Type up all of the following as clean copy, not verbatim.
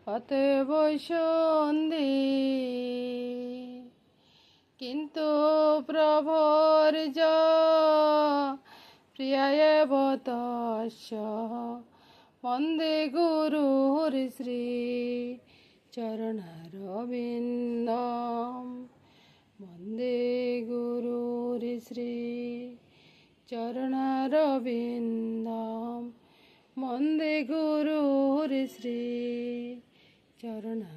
অতএব সন্ধি কিন্তু প্রভোর প্রিয়ায় তস্য বন্দে গুরুর শ্রী চরণারবিন্দম বন্দে গুরুর শ্রী চরণারবিন্দম বন্দে গুরুর শ্রী চরণারবিন্দম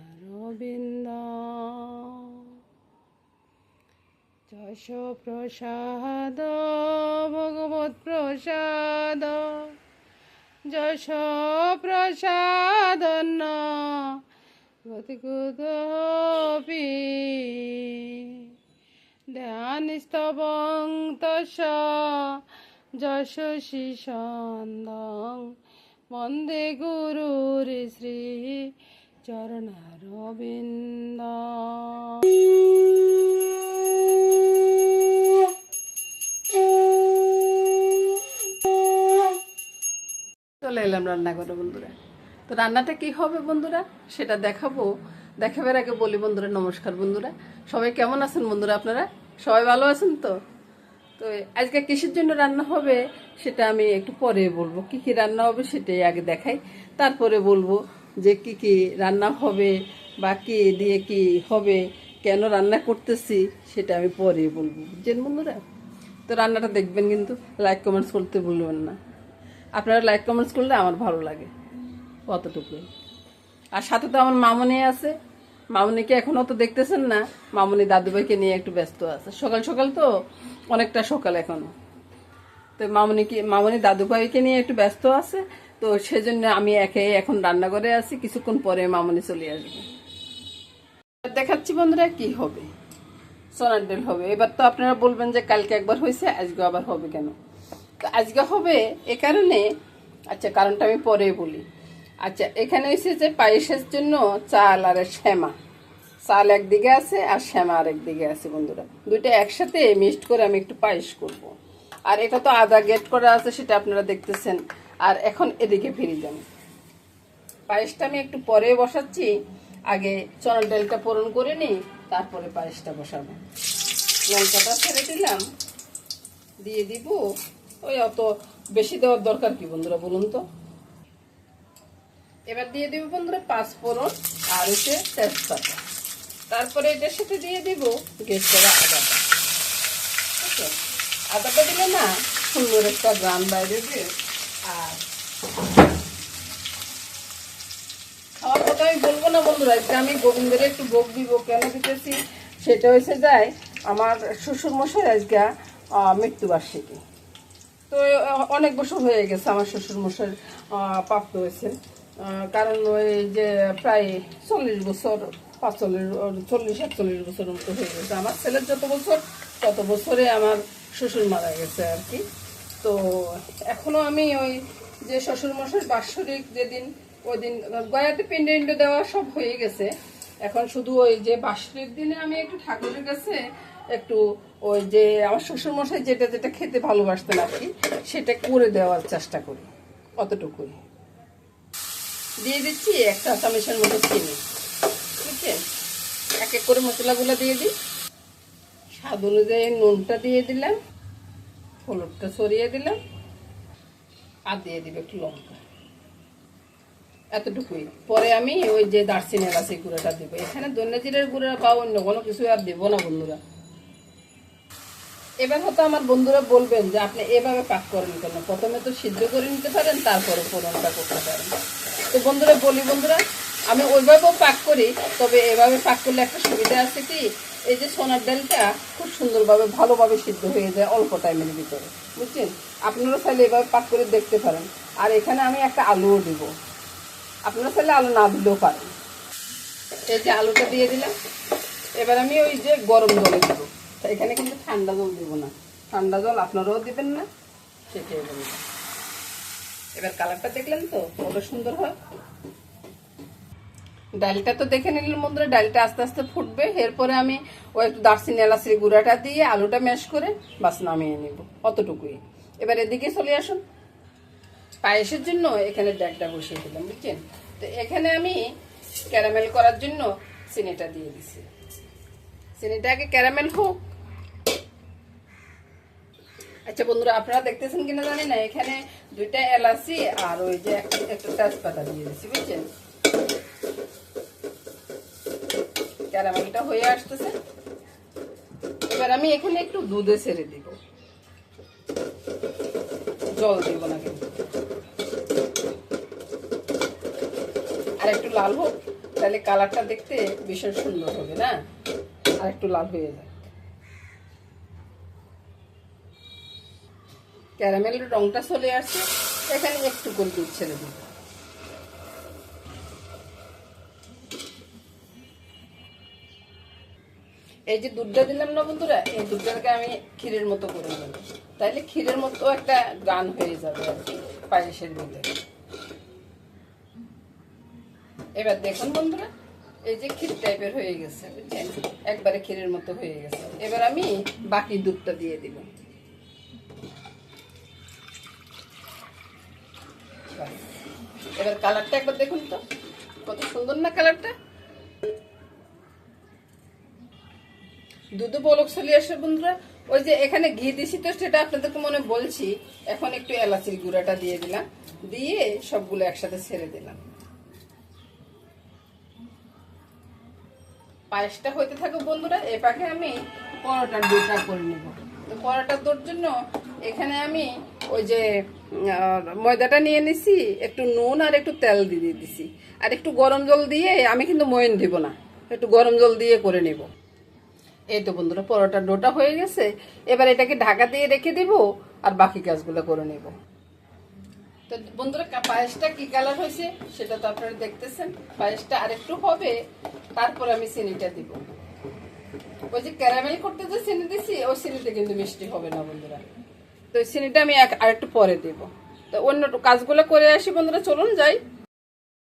যশ প্রসাদ ভগবৎ প্রসাদ যশ প্রসাদ গতিকুতপি ধ্যানস্তবং তস্য যশস্বী সন্দং বন্দে গুরুর শ্রী চরণারবিন্দম। চলে এলাম রান্না করে বন্ধুরা। তো রান্নাটা কি হবে বন্ধুরা সেটা দেখাবার আগে বলি বন্ধুরা নমস্কার বন্ধুরা, সবাই কেমন আছেন বন্ধুরা? আপনারা সবাই ভালো আছেন তো? তো আজকে কিসের জন্য রান্না হবে সেটা আমি একটু পরে বলবো। কি কি রান্না হবে সেটাই আগে দেখাই, তারপরে বলবো যে কি কি রান্না হবে বা কি দিয়ে কি হবে, কেন রান্না করতেছি সেটা আমি পরে বলবো, বুঝছেন বন্ধুরা? তো রান্নাটা দেখবেন, কিন্তু লাইক কমেন্টস করতে ভুলবেন না। আপনারা লাইক কমেন্টস করলে আমার ভালো লাগে, অতটুকুই। আর সাথে তো আমার মামনি আছে, মামনিকে এখনও তো দেখতেছেন না, মামনি দাদুভাইকে নিয়ে একটু ব্যস্ত আছে। সকাল সকাল তো, অনেকটা সকাল এখনো, তো মামনি দাদুভাইকে নিয়ে একটু ব্যস্ত আছে। তো সেজন্য আমি এখন রান্নাঘরে আছি, কিছুক্ষণ পরে মামনি চলে আসবে। দেখাচ্ছি বন্ধুরা কি হবে। সোনার ডাল হবে। এবার তো আপনারা বলবেন যে কালকে একবার হয়েছে, আজকে আবার হবে কেন? তো আজকে হবে এ কারণে, আচ্ছা কারণটা আমি পরে বলি। আচ্ছা, এখানে হয়েছে যে পায়েসের জন্য চাল আর শ্যামা, চাল একদিকে আছে আর শ্যামা আরেক দিকে আছে বন্ধুরা, দুইটা একসাথে মিক্সড করে আমি একটু পায়েস করব। আর এটা তো আদা গেট করা আছে, সেটা আপনারা দেখতেছেন। আর এখন এদিকে ফিরে যান, পায়েসটা আমি একটু পরে বসাচ্ছি, আগে চনার ডালটা পূরণ করে নিই, তারপরে পায়েসটা বসাবো। লঙ্কাটা ছেড়ে দিলাম, দিয়ে দিব। ওই অত বেশি দেওয়ার দরকার কি বন্ধুরা বলুন তো? এবার দিয়ে দিব বন্ধুরা পাঁচফোড়ন আর হচ্ছে তেজপাতা। তারপরে এটার সাথে দিয়ে দিব গ্রেট করা আদাটা। ওকে, আদাটা দিলে না সুন্দর একটা গ্রান বাইরে দিয়ে। আর খাওয়ার কথা আমি বলবো না বন্ধুরা, আজকে আমি গোবিন্দের একটু ভোগ দিব। কেন দিতেছি সেটা হয়েছে যায়, আমার শ্বশুর মশাই আজকে মৃত্যুবার্ষিকী। তো অনেক বছর হয়ে গেছে আমার শ্বশুর মশাই প্রাপ্ত হয়েছে, কারণ ওই যে প্রায় 40 বছর, 40-41 বছর মতো হয়ে গেছে। আমার ছেলের যত বছর তত বছরে আমার শ্বশুর মারা গেছে আর কি। তো এখনো আমি ওই যে শ্বশুর মশাই বাৎসরিক যেদিন, ওই দিন গয়াতে পিণ্ড দেওয়া সব হয়ে গেছে। এখন শুধু ওই যে বাৎসরিক দিনে আমি একটু ঠাকুরের কাছে একটু ওই যে আমার শ্বশুর মশাই যেটা যেটা খেতে ভালোবাসতেন আর কি, সেটা করে দেওয়ার চেষ্টা করি, অতটুকুই। দিয়ে দিচ্ছি 1 চা চামচের মতো চিনি, বুঝছেন? এক এক করে মশলাগুলো দিয়ে দিই। স্বাদ অনুযায়ী নুনটা দিয়ে দিলাম, হলুদটা ছড়িয়ে দিলাম, আর দিয়ে দিব একটু লঙ্কা, এতটুকুই। পরে আমি ওই যে দারচিনি এলাচি গুঁড়োটা দিব। এখানে ধনে জিরের গুঁড়া বা অন্য কোনো কিছু আর দেবো না বন্ধুরা। এবার হয়তো আমার বন্ধুরা বলবেন যে আপনি এভাবে পাক করেন কেন? প্রথমে তো সিদ্ধ করে নিতে পারেন, তারপরে ফোড়নটা করতে পারেন। তো বন্ধুরা বলি বন্ধুরা, আমি ওইভাবেও পাক করি, তবে এভাবে পাক করলে একটা সুবিধা আছে কি, এই যে সোনার ডালটা খুব সুন্দরভাবে ভালোভাবে সিদ্ধ হয়ে যায় অল্প টাইমের ভিতরে, বুঝছেন? আপনারা চাইলে এভাবে পাক করে দেখতে পারেন। আর এখানে আমি একটা আলুও দিব, আপনারা চাইলে আলু না দিলেও পারেন। এই যে আলুটা দিয়ে দিলাম। এবার আমি ওই যে গরম জলে দেবো, এখানে কিন্তু ঠান্ডা জল দেবো না, ঠান্ডা জল আপনারাও দেবেন না, সেটাই বলবো। এবার কালারটা দেখলেন তো কত সুন্দর হয়। ডালটা তো দেখে নিলেন বন্ধুরা, ডালটা আস্তে আস্তে ফুটবে। এরপরে আমি ওই একটু দারচিনি এলাচির গুঁড়াটা দিয়ে আলুটা ম্যাশ করে বাস নামিয়ে নেব, অতটুকুই। এবার এদিকে চলে আসুন, পায়েসের জন্য এখানে ডালটা বসিয়ে দিলাম, বুঝছেন? তো এখানে আমি ক্যারামেল করার জন্য চিনিটা দিয়ে দিছি। চিনিটা আগে ক্যারামেল হোক। আচ্ছা বন্ধুরা, আপনারা দেখতেছেন কিনা জানি না, এখানে 2টা এলাচি আর ওই যে একটা তেজপাতা দিয়ে দিচ্ছি, বুঝছেন? ক্যারামেলটা হয়ে আসতেছে। এবার আমি এখানে একটু দুধে ছেড়ে দিব, জল দিব না কিন্তু। আর একটু লাল হোক, তাহলে কালারটা দেখতে ভীষণ সুন্দর হবে না? আর একটু লাল হয়ে যায়। ক্যারামেলের রংটা চলে আসছে, এখানে একটু করে দুধ ছেড়ে দিব। এই যে দুধটা দিলাম না বন্ধুরা, এই দুধটাকে আমি ক্ষীরের মতো করে নেব, তাইলে ক্ষীরের মতো একটা গান হয়ে যাবে আর কি পায়েসের ভিতরে। এবার দেখুন বন্ধুরা, এই যে ক্ষীর টাইপের হয়ে গেছে, বুঝছেন? একবারে ক্ষীরের মতো হয়ে গেছে। এবার আমি বাকি দুধটা দিয়ে দিব। এবার কালারটা একবার দেখুন তো, কত সুন্দর না কালারটা। দুধও বলক চলে আসে বন্ধুরা। ওই যে এখানে ঘি দিছি তো, সেটা আপনাদেরকে মনে বলছি। এখন একটু এলাচির গুঁড়াটা দিয়ে দিলাম, দিয়ে সবগুলো একসাথে ছেড়ে দিলাম। পায়েসটা হইতে থাকুক বন্ধুরা, এ পাকে আমি পরোটার ডোটা করে নেব। তো পরোটার ডোর জন্য এখানে আমি ওই যে ময়দাটা নিয়ে নিছি, একটু নুন আর একটু তেল দিয়ে দিছি, আর একটু গরম জল দিয়ে, আমি কিন্তু ময়ন দিব না, একটু গরম জল দিয়ে করে নেব। এই তো বন্ধুরা, পরোটার ডোটা হয়ে গেছে। এবার এটাকে ঢাকা দিয়ে রেখে দিব, আর বাকি কাজগুলো করে নেব। তো বন্ধুরা, পায়েসটা কি কালার হয়েছে সেটা তো আপনারা দেখতেছেন। পায়েসটা আরেকটু হবে, তারপর আমি চিনিটা দিব। ওই যে ক্যারামেল করতে যে চিনি দিছি, ওই চিনিতে কিন্তু মিষ্টি হবে না বন্ধুরা। তো ওই চিনিটা আমি আরেকটু পরে দেব। তো অন্য কাজগুলো করে আসি বন্ধুরা, চলুন যাই।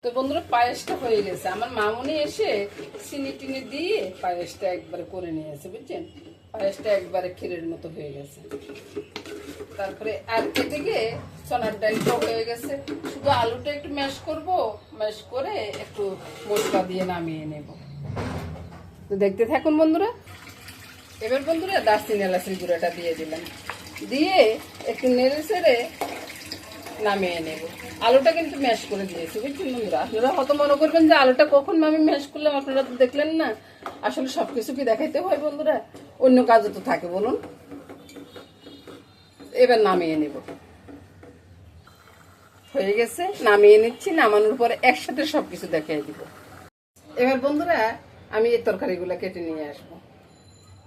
তো বন্ধুরা, পায়েসটা হয়ে গেছে। আমার মামুনি এসে চিনি টিনি দিয়ে পায়েসটা একবারে করে নিয়েছে, বুঝছেন? পায়েসটা একবারে ক্ষীরের মতো হয়ে গেছে। তারপরে আর এদিকে চনার ডালটা হয়ে গেছে, শুধু আলুটা একটু ম্যাশ করব, ম্যাশ করে একটু মশলা দিয়ে নামিয়ে নেব। তো দেখতে থাকুন বন্ধুরা। এবার বন্ধুরা, দারচিনি এলাচির গুঁড়াটা দিয়ে দিলাম, দিয়ে একটু নেড়ে ছেড়ে নামিয়ে নেব। আলুটা কিন্তু ম্যাশ করে দিয়েছি, বুঝছেন বন্ধুরা? আপনারা হয়তো মনে করবেন যে আলুটা কখন আমি ম্যাশ করলাম, আপনারা তো দেখলেন না। আসলে সবকিছু কি দেখাইতে হয় বন্ধুরা? অন্য কাজও তো থাকে, বলুন। এবার নামিয়ে নেব। হয়ে গেছে, নামিয়ে নিচ্ছি। নামানোর পরে একসাথে সবকিছু দেখাই দিব। এবার বন্ধুরা, আমি এই তরকারিগুলো কেটে নিয়ে আসবো।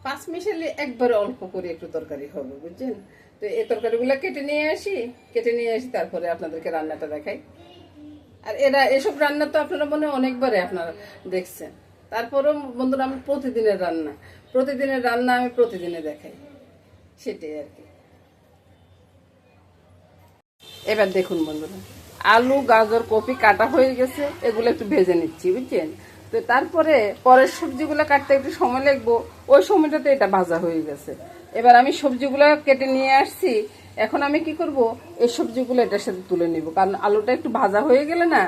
5 মিশালে একবারে অল্প করে একটু তরকারি হবে, বুঝছেন? তো এই তরকারিগুলো কেটে নিয়ে আসি, তারপরে আপনাদেরকে রান্নাটা দেখাই। আর এসব রান্না তো আপনারা মনে অনেকবারে আপনারা দেখছেন। তারপরেও বন্ধুরা, আমি প্রতিদিনের রান্না আমি প্রতিদিনে দেখাই, সেটাই আর কি। এবার দেখুন বন্ধুরা, আলু গাজর কপি কাটা হয়ে গেছে, এগুলো একটু ভেজে নিচ্ছি, বুঝছেন? তো তারপরে পরের সবজিগুলো কাটতে একটু সময় লাগবো, ওই সময়টাতে এটা ভাজা হয়ে গেছে। এবার আমি সবজিগুলো কেটে নিয়ে আসছি। এখন আমি কি করব, এই সবজিগুলো এটার সাথে তুলে নিব, কারণ আলুটা একটু ভাজা হয়ে গেলে না,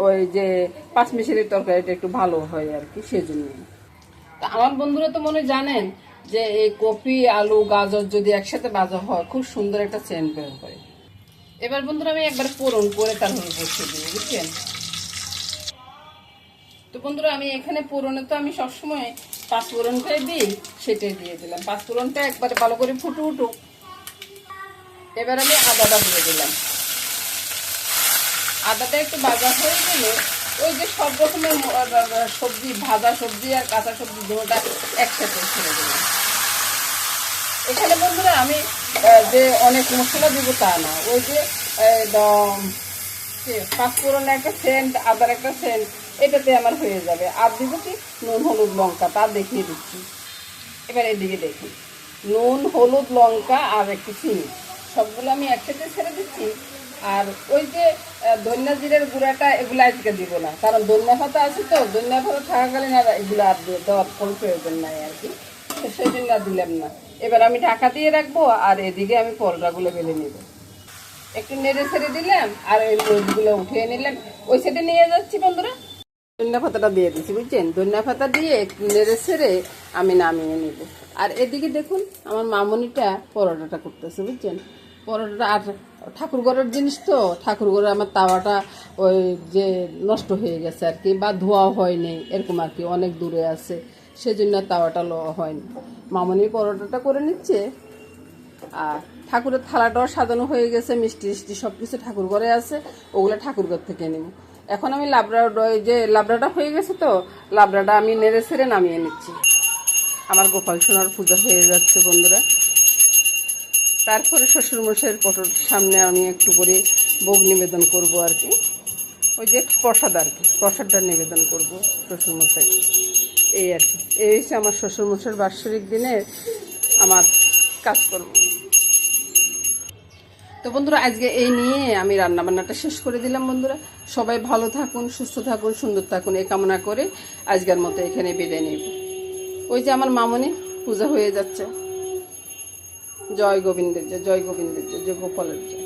ওই যে 5 মিশালির তরকারিটা একটু ভালো হয় আর কি, সেজন্য। তা আমার বন্ধুরা তো মনে জানেন যে এই কপি আলু গাজর যদি একসাথে ভাজা হয়, খুব সুন্দর একটা সেন্ট বের হয়। এবার বন্ধুরা, আমি একবার ফোড়ন করে তারপরে বসিয়ে দিই, বুঝছেন? তো বন্ধুরা, আমি এখানে ফোড়নে তো আমি সবসময় 5 ফোড়নটাই দিই, সেটাই দিয়ে দিলাম। 5 ফোড়নটা একবারে ভালো করে ফুটে উঠুক। এবার আমি আদাটা দিয়ে দিলাম। আদাটা একটু ভাজা হয়ে গেলে ওই যে সব রকমের সবজি, ভাজা সবজি আর কাঁচা সবজি দুটোটা একসাথে ছেড়ে দিলাম। এখানে বন্ধুরা আমি যে অনেক মশলা দিব তা না, ওই যে 5 ফোড়ন একটা সেন্ট, আদার একটা সেন্ট, এটাতে আমার হয়ে যাবে। আর দিব কি, নুন হলুদ লঙ্কা, তা দেখিয়ে দিচ্ছি। এবার এদিকে দেখি, নুন হলুদ লঙ্কা আর একটু চিনি, সবগুলো আমি একসাথে ছেড়ে দিচ্ছি। আর ওই যে ধনিয়া জিরের গুঁড়াটা, এগুলো আজকে দিব না, কারণ ধনিয়া পাতা আছে তো, ধনিয়া পাতা থাকাকালীন আর এগুলো আর দেওয়ার কোনো প্রয়োজন নাই আর কি, সেই জন্য আর দিলাম না। এবার আমি ঢাকা দিয়ে রাখবো, আর এদিকে আমি পরোটাগুলো বেলে নিব। একটু নেড়ে ছেড়ে দিলাম, আর ওই মরিচগুলো উঠিয়ে নিলাম, ওই সাইডে নিয়ে যাচ্ছি বন্ধুরা। ধনিয়া পাতাটা দিয়ে দিচ্ছি, বুঝছেন? ধনিয়া পাতা দিয়ে একটু নেড়ে ছেড়ে আমি নামিয়ে নিব। আর এদিকে দেখুন আমার মামনিটা পরোটাটা করতেছে, বুঝছেন? পরোটাটা আর ঠাকুর ঘরের জিনিস তো, ঠাকুর ঘরে আমার তাওয়াটা ওই যে নষ্ট হয়ে গেছে আর কি, বা ধোয়া হয়নি এরকম আর কি, অনেক দূরে আছে, সেজন্য তাওয়াটা লওয়া হয়নি। মামনি পরোটাটা করে নিচ্ছে। আর ঠাকুরের থালাটাও সাজানো হয়ে গেছে, মিষ্টি মিষ্টি সব কিছু ঠাকুর ঘরে আছে, ওগুলো ঠাকুর ঘর থেকে নিব। এখন আমি লাবড়াটা হয়ে গেছে তো, লাবড়াটা আমি নেড়ে ছেড়ে নামিয়ে নিচ্ছি। আমার গোপাল সোনার পূজা হয়ে যাচ্ছে বন্ধুরা। তারপরে শ্বশুরমশাইয়ের ফটোর সামনে আমি একটু করে ভোগ নিবেদন করব আর কি, ওই যে প্রসাদ আর কি, প্রসাদটা নিবেদন করব শ্বশুরমশাই, এই আর কি। এই হচ্ছে আমার শ্বশুরমশাইয়ের বাৎসরিক দিনের আমার কাজকর্ম। তো বন্ধুরা আজকে এই নিয়ে আমি রান্নাবান্নাটা শেষ করে দিলাম বন্ধুরা। সবাই ভালো থাকুন, সুস্থ থাকুন, সুন্দর থাকুন, এই কামনা করে আজকের মতো এখানে বিদায় নেব। ওই যে আমার মামনি পূজা হয়ে যাচ্ছে। জয় গোবিন্দের জয়, জয় গোবিন্দের জয়, জয় গোপালের জয়।